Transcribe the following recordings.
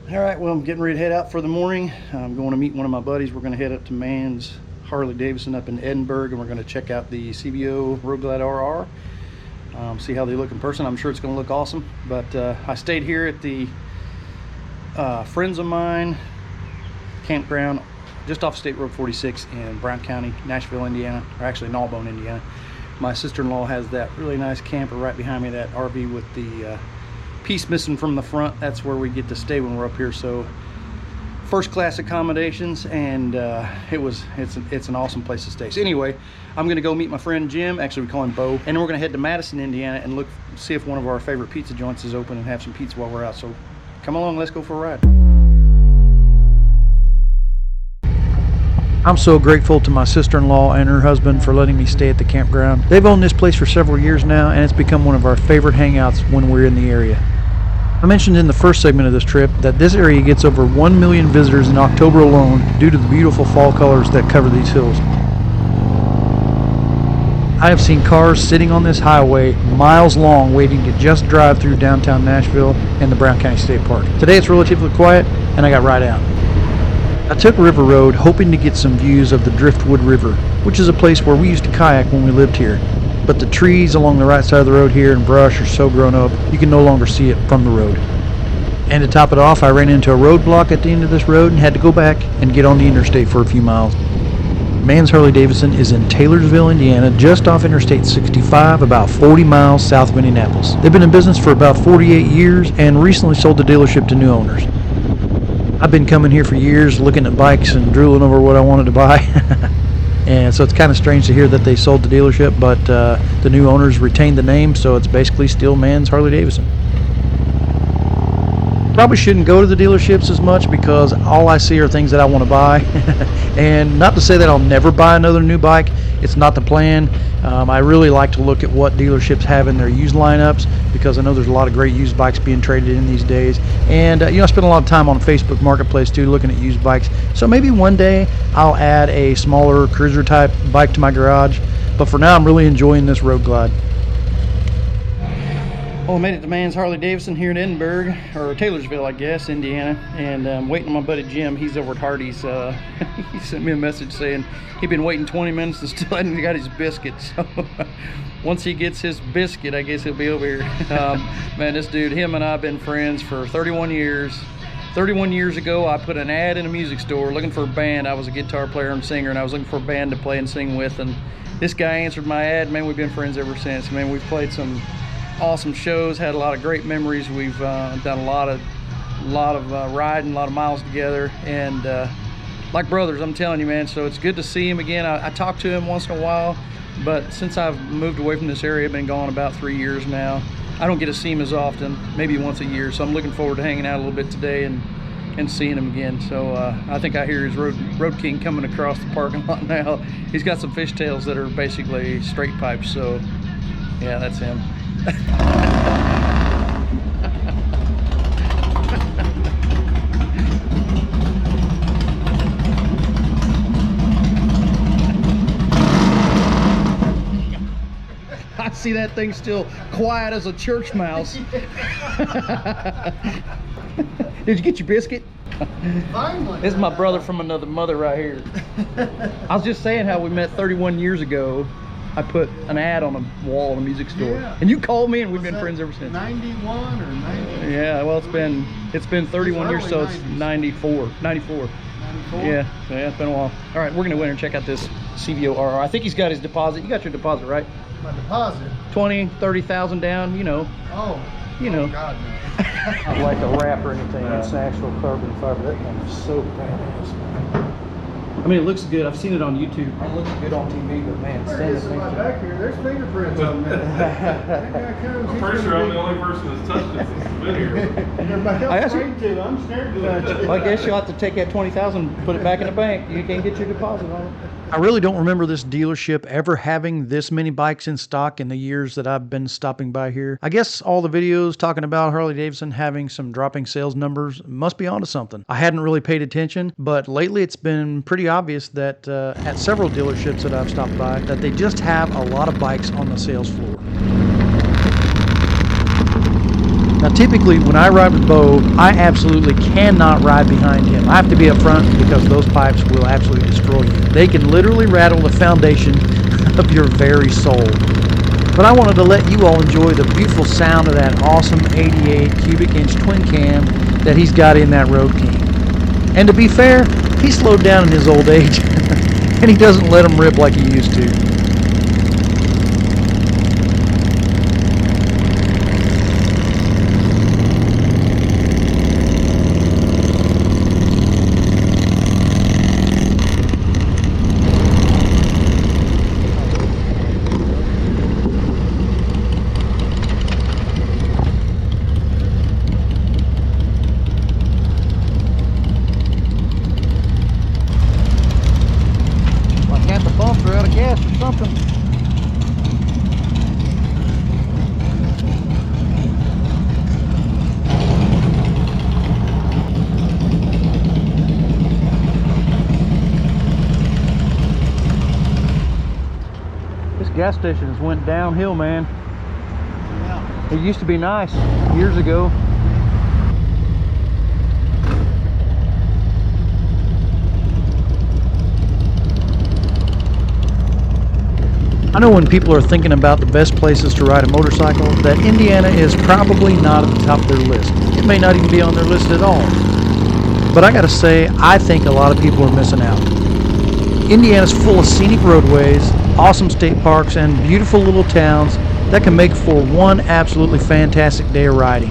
All right, well, I'm getting ready to head out for the morning. I'm going to meet one of my buddies. We're going to head up to Mann's Harley-Davidson up in Edinburgh, and we're going to check out the CVO Road Glide RR. See how they look in person. I'm sure it's going to look awesome. But I stayed here at the friends of mine campground just off State Road 46 in Brown County, Nashville, Indiana, or actually Narbonne, Indiana. My sister-in-law has that really nice camper right behind me, that RV with the piece missing from the front. That's where we get to stay when we're up here. So first class accommodations, and it's an awesome place to stay. So anyway, I'm gonna go meet my friend Jim, actually we call him Bo, and then we're gonna head to Madison, Indiana, and see if one of our favorite pizza joints is open and have some pizza while we're out. So come along, let's go for a ride. I'm so grateful to my sister-in-law and her husband for letting me stay at the campground. They've owned this place for several years now, and it's become one of our favorite hangouts when we're in the area. I mentioned in the first segment of this trip that this area gets over 1 million visitors in October alone due to the beautiful fall colors that cover these hills. I have seen cars sitting on this highway miles long waiting to just drive through downtown Nashville and the Brown County State Park. Today it's relatively quiet and I got right out. I took River Road hoping to get some views of the Driftwood River, which is a place where we used to kayak when we lived here. But the trees along the right side of the road here and brush are so grown up, you can no longer see it from the road. And to top it off, I ran into a roadblock at the end of this road and had to go back and get on the interstate for a few miles. Mann's Harley-Davidson is in Taylorsville, Indiana, just off Interstate 65, about 40 miles south of Indianapolis. They've been in business for about 48 years and recently sold the dealership to new owners. I've been coming here for years looking at bikes and drooling over what I wanted to buy. And so it's kind of strange to hear that they sold the dealership, but the new owners retained the name, so it's basically still Mann's Harley-Davidson. Probably shouldn't go to the dealerships as much because all I see are things that I want to buy. And not to say that I'll never buy another new bike, it's not the plan. I really like to look at what dealerships have in their used lineups because I know there's a lot of great used bikes being traded in these days. And I spend a lot of time on Facebook Marketplace too, looking at used bikes. So maybe one day I'll add a smaller cruiser type bike to my garage. But for now, I'm really enjoying this Road Glide. Well, I made it to Mann's Harley-Davidson here in Edinburgh, or Taylorsville, I guess, Indiana, and I'm waiting on my buddy Jim. He's over at Hardee's. He sent me a message saying he'd been waiting 20 minutes and still hadn't got his biscuit. So once he gets his biscuit, I guess he'll be over here. Man, this dude, him and I have been friends for 31 years. 31 years ago, I put an ad in a music store looking for a band. I was a guitar player and singer, and I was looking for a band to play and sing with, and this guy answered my ad. Man, we've been friends ever since. Man, we've played some awesome shows, had a lot of great memories. We've done a lot of riding, a lot of miles together, and like brothers, I'm telling you, man. So it's good to see him again. I talk to him once in a while, but since I've moved away from this area, I've been gone about 3 years now. I don't get to see him as often, maybe once a year. So I'm looking forward to hanging out a little bit today and seeing him again. So I think I hear his Road King coming across the parking lot now. He's got some fishtails that are basically straight pipes. So yeah, that's him. I see that thing still quiet as a church mouse. Did you get your biscuit? Finally. This is my brother from another mother right here. I was just saying how we met 31 years ago. I put an ad on a wall in a music store, yeah. And you called me, and we've been friends ever since. 91 or 90? Yeah, well, it's been 31 years, so it's 94. 94. Yeah, so yeah, it's been a while. All right, we're gonna go in and check out this CVO RR. I think he's got his deposit. You got your deposit, right? My deposit? 20, 30,000 down, you know. Oh. You know. Oh, God, no. Not like a wrap or anything. It's actual carbon fiber. That thing is so badass. I mean, it looks good. I've seen it on YouTube. It looks good on TV, but man, there it is in my back here. There's fingerprints on there. I'm pretty sure I'm the only person that's touched it since I've been here. I'm afraid to. I'm scared to. Well, I guess you'll have to take that 20,000, put it back in the bank. You can't get your deposit on it. I really don't remember this dealership ever having this many bikes in stock in the years that I've been stopping by here. I guess all the videos talking about Harley-Davidson having some dropping sales numbers must be onto something. I hadn't really paid attention, but lately it's been pretty obvious that at several dealerships that I've stopped by that they just have a lot of bikes on the sales floor. Now typically when I ride with Bo, I absolutely cannot ride behind him. I have to be up front because those pipes will absolutely destroy you. They can literally rattle the foundation of your very soul. But I wanted to let you all enjoy the beautiful sound of that awesome 88 cubic inch twin cam that he's got in that Road King. And to be fair, he slowed down in his old age and he doesn't let them rip like he used to. Gas station has went downhill, man. Yeah. It used to be nice years ago. I know when people are thinking about the best places to ride a motorcycle, that Indiana is probably not at the top of their list. It may not even be on their list at all. But I gotta say, I think a lot of people are missing out. Indiana's full of scenic roadways, awesome state parks, and beautiful little towns that can make for one absolutely fantastic day of riding.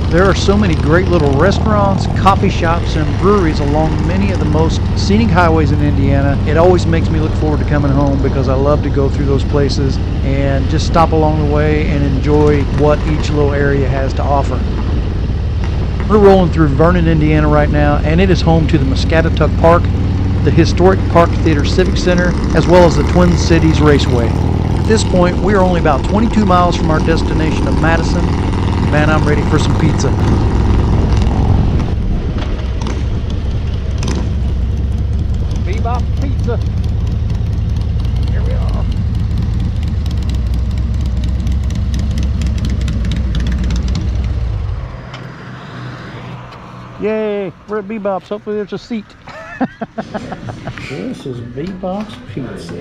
There are so many great little restaurants, coffee shops, and breweries along many of the most scenic highways in Indiana. It always makes me look forward to coming home because I love to go through those places and just stop along the way and enjoy what each little area has to offer. We're rolling through Vernon, Indiana right now, and it is home to the Muscatatuck Park, the historic Park Theater Civic Center, as well as the Twin Cities Raceway. At this point, we are only about 22 miles from our destination of Madison. Man, I'm ready for some pizza. Bebop Pizza. Here we are. Yay, we're at Bebop's. Hopefully there's a seat. This is Bebop's Pizza.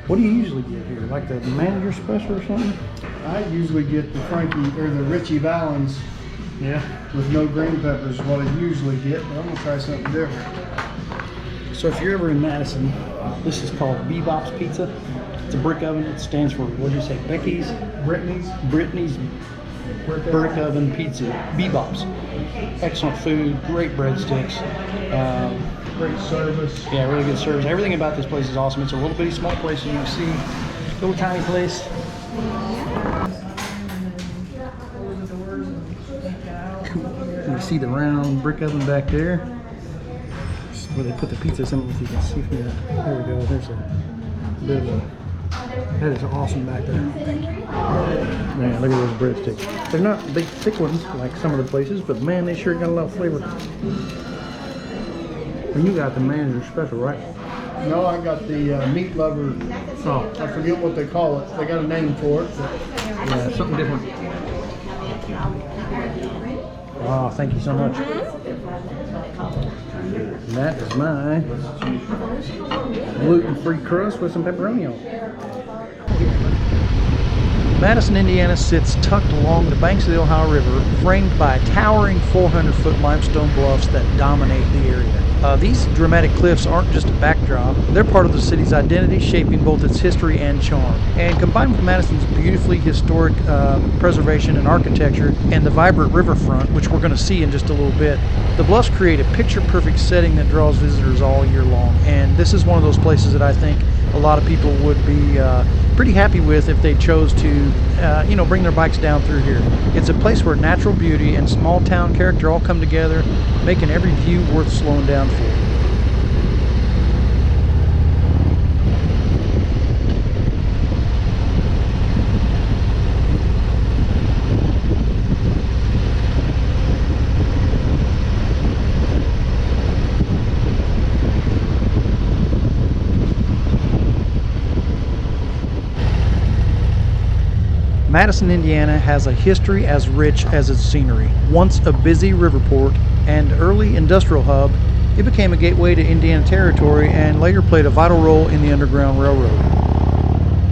What do you usually get here? Like the manager special or something? I usually get the Frankie or the Richie Valens. Yeah. With no green peppers is what I usually get, but I'm gonna try something different. So if you're ever in Madison, this is called Bebop's Pizza. It's a brick oven. It stands for, what did you say, Becky's? Brittany's Brick Oven Pizza. Bebop's. Excellent food, great breadsticks. Great service. Yeah, really good service. Everything about this place is awesome. It's a little bitty small place, you can see. Little tiny place. You can see the round brick oven back there. This is where they put the pizzas in. If you can see from that. There we go. There's a bit of a. That is awesome back there. Thank you. Man, look at those breadsticks. They're not big thick ones like some of the places, but man, they sure got a lot of flavor. And you got the manager special, right? No, I got the meat lover. Oh, I forget what they call it. They got a name for it. yeah, something different. Oh, thank you so much. And that is my gluten-free crust with some pepperoni on it. Madison, Indiana sits tucked along the banks of the Ohio River, framed by towering 400-foot limestone bluffs that dominate the area. These dramatic cliffs aren't just a backdrop, they're part of the city's identity, shaping both its history and charm. And combined with Madison's beautifully historic preservation and architecture and the vibrant riverfront, which we're going to see in just a little bit, the bluffs create a picture-perfect setting that draws visitors all year long. And this is one of those places that I think a lot of people would be pretty happy with if they chose to bring their bikes down through here. It's a place where natural beauty and small town character all come together, making every view worth slowing down for. Madison, Indiana has a history as rich as its scenery. Once a busy river port and early industrial hub, it became a gateway to Indiana Territory and later played a vital role in the Underground Railroad.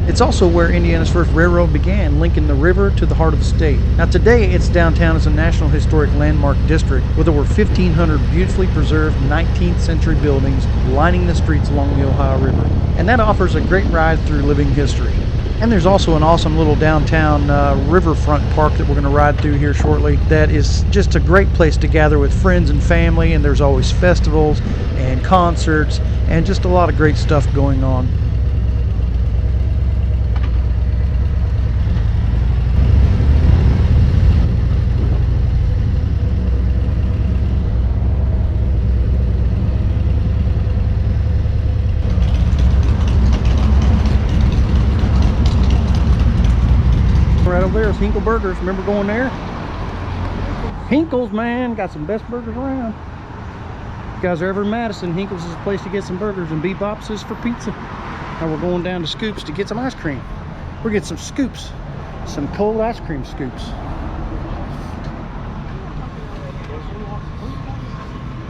It's also where Indiana's first railroad began, linking the river to the heart of the state. Now today, its downtown is a National Historic Landmark District with over 1,500 beautifully preserved 19th century buildings lining the streets along the Ohio River. And that offers a great ride through living history. And there's also an awesome little downtown riverfront park that we're going to ride through here shortly that is just a great place to gather with friends and family, and there's always festivals and concerts and just a lot of great stuff going on. Right over there is Hinkle Burgers. Remember going there? Hinkle's, man, got some best burgers around. If you guys are ever in Madison, Hinkle's is a place to get some burgers, and Bebop's is for pizza. Now we're going down to Scoops to get some ice cream. We're getting some scoops, some cold ice cream scoops.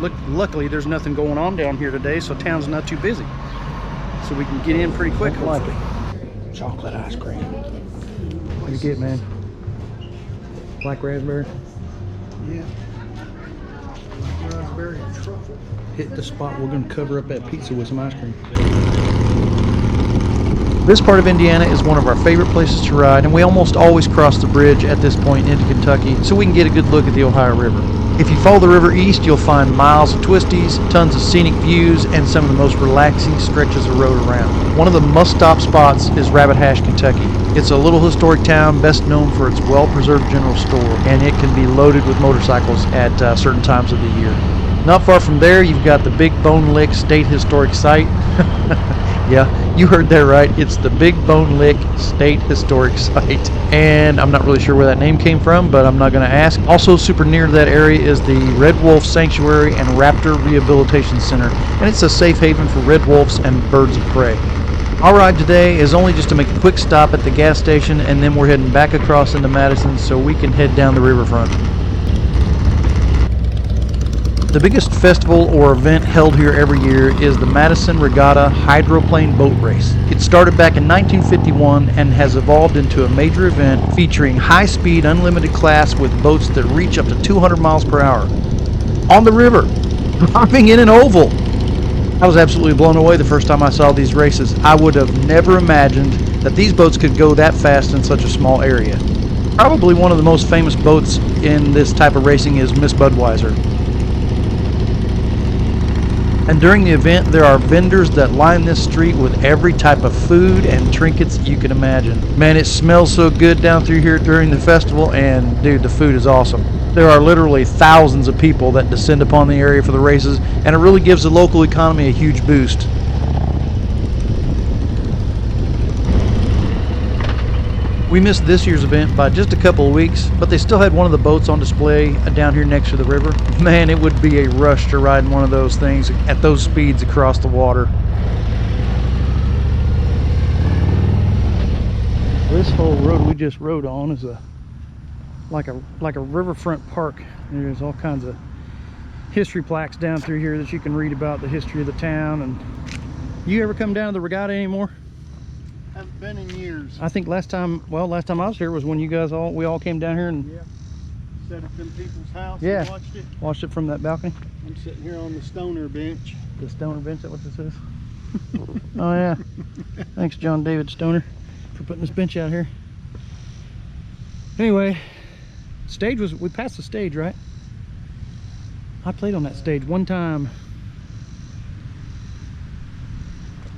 Look, luckily there's nothing going on down here today, so town's not too busy, so we can get in pretty quick. Hopefully. Chocolate ice cream. What do you get, man? Black raspberry? Yeah. Raspberry and truffle. Hit the spot. We're going to cover up that pizza with some ice cream. This part of Indiana is one of our favorite places to ride, and we almost always cross the bridge at this point into Kentucky so we can get a good look at the Ohio River. If you follow the river east, you'll find miles of twisties, tons of scenic views, and some of the most relaxing stretches of road around. One of the must-stop spots is Rabbit Hash, Kentucky. It's a little historic town best known for its well-preserved general store, and it can be loaded with motorcycles at certain times of the year. Not far from there, you've got the Big Bone Lick State Historic Site. Yeah, you heard that right. It's the Big Bone Lick State Historic Site. And I'm not really sure where that name came from, but I'm not going to ask. Also super near to that area is the Red Wolf Sanctuary and Raptor Rehabilitation Center. And it's a safe haven for red wolves and birds of prey. Our ride today is only just to make a quick stop at the gas station, and then we're heading back across into Madison so we can head down the riverfront. The biggest festival or event held here every year is the Madison Regatta hydroplane boat race. It started back in 1951 and has evolved into a major event featuring high-speed unlimited class with boats that reach up to 200 miles per hour on the river, driving in an oval. I was absolutely blown away the first time I saw these races. I would have never imagined that these boats could go that fast in such a small area. Probably one of the most famous boats in this type of racing is Miss Budweiser. And during the event, there are vendors that line this street with every type of food and trinkets you can imagine. Man, it smells so good down through here during the festival, and dude, the food is awesome. There are literally thousands of people that descend upon the area for the races, and it really gives the local economy a huge boost. We missed this year's event by just a couple of weeks, but they still had one of the boats on display down here next to the river. Man, it would be a rush to ride in one of those things at those speeds across the water. This whole road we just rode on is like a riverfront park. There's all kinds of history plaques down through here that you can read about the history of the town. And you ever come down to the regatta anymore? Haven't been in years. I think last time I was here was when you guys we all came down here and Set up in people's house yeah, and watched it. Watched it from that balcony. I'm sitting here on the stoner bench. The stoner bench, is that what this is? Oh yeah. Thanks, John David Stoner, for putting this bench out here. Anyway, we passed the stage, right? I played on that stage one time.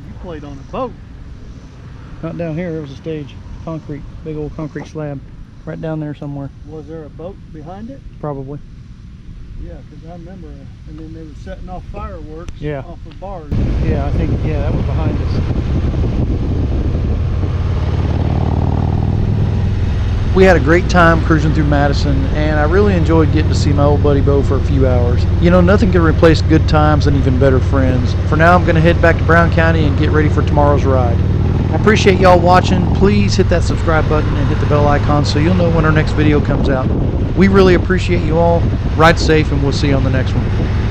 You played on a boat. Not down here, there was a stage. Concrete, big old concrete slab. Right down there somewhere. Was there a boat behind it? Probably. Yeah, because I remember, and then they were setting off fireworks off of bars. Yeah, I think, that was behind us. We had a great time cruising through Madison, and I really enjoyed getting to see my old buddy Bo for a few hours. You know, nothing can replace good times and even better friends. For now, I'm going to head back to Brown County and get ready for tomorrow's ride. I appreciate y'all watching. Please hit that subscribe button and hit the bell icon so you'll know when our next video comes out. We really appreciate you all. Ride safe, and we'll see you on the next one.